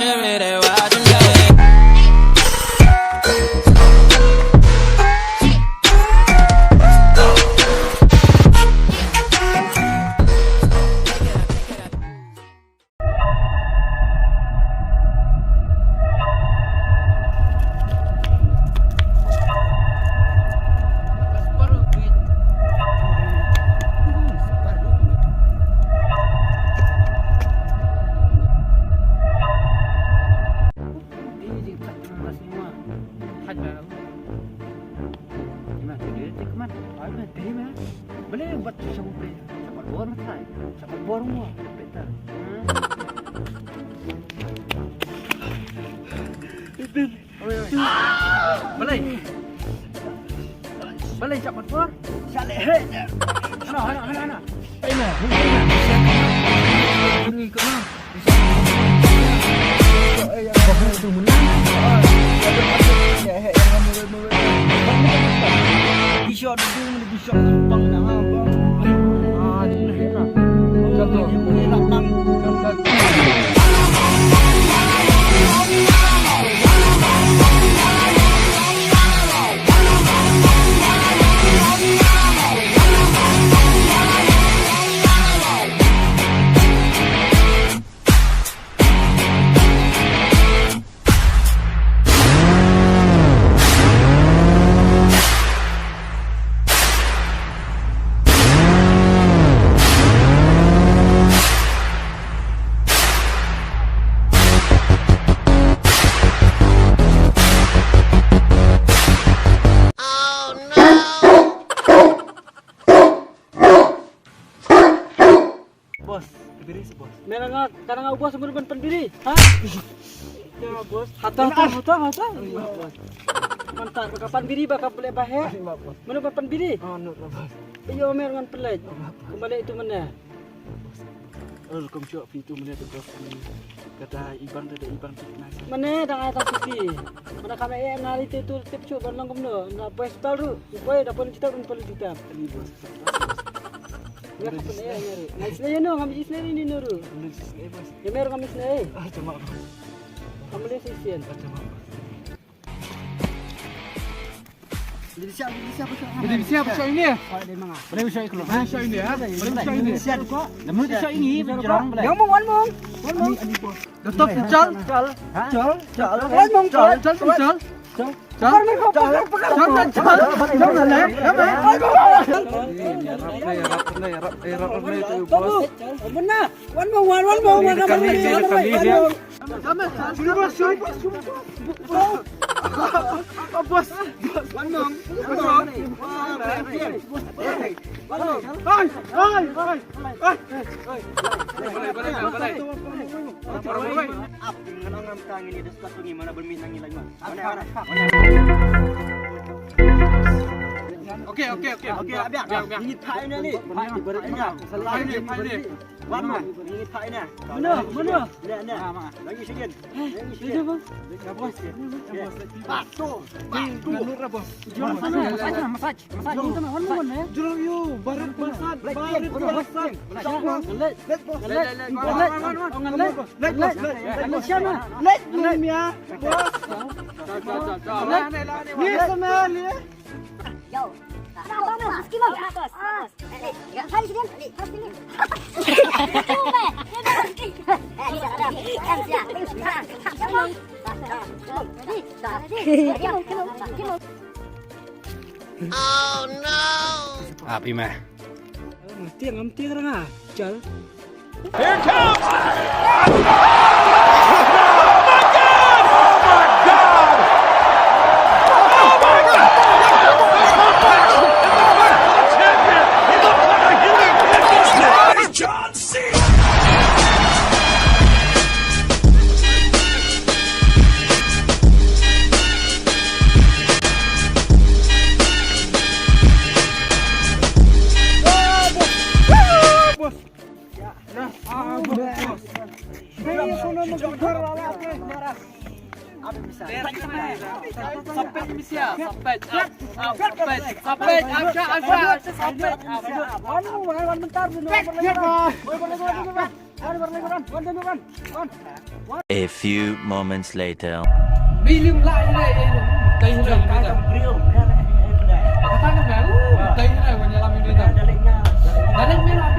Every watching me. Boleh buat sampai sahabat bor matai. Sahabat bor semua. Betul. Boleh. Boleh sahabat bor. Saleh. Ana. Ini. Ini kena. Kau itu menang. Shot dulu di shot bang nak bang. Ini nak. Contoh ni nak bang. Bos, berdiri bos. Merang kadang ubah sebelum pendiri. Ha? Ya bos. Hata. Mantap, kapan biri bakal boleh bahaya. Mana kapan biri? Oh, no bos. Iyo merang pelaj. Kembali itu mana? Kum cuak itu mana tu bos. Kata iban fitness. Mana dah atas sisi. Mana kami nari itu tip cuak barang kumno. Na bos tahu. Boy dapat kita pun perlu kita. Ini bos. Ya kapan nyari. Nah, istilahnya no kami istilahnya ini nuru. Bos. Ya merang kami istilahnya. Cuma bos. Kami lihat sisian. Cuma bos. Jadi siapa Jadi siapa shot ini? Oh, dia mana? Boleh shot keluar. Ha, shot ini ya. Boleh shot ini. Siap kok. Namun shot ini berjerang boleh. Yang mong. Ini bos. Datuk cal. Wan mong Cal. Benar. Wan mong. Bos. Okey. Biar. Ini thai ni. Ini. Wan mong. Ini thai ni. Mana? Ni. Lagi sikit. Ya bos. Batu. Nur bos. Massage. Ini tu wan mong ni. Jurang you. Baru basat. Yo. Meski mau atas. Ya, hari sini. Oh no. Api mah. Mesti terang ah. Cal. Here comes. John Cena. Ayo berlari Ron. Ron dan Ron. Ron. A few moments later. Bilium lại như này đây như này bây giờ. Kata kan baru, đây như này còn nhà làm như này. Đã lên biết là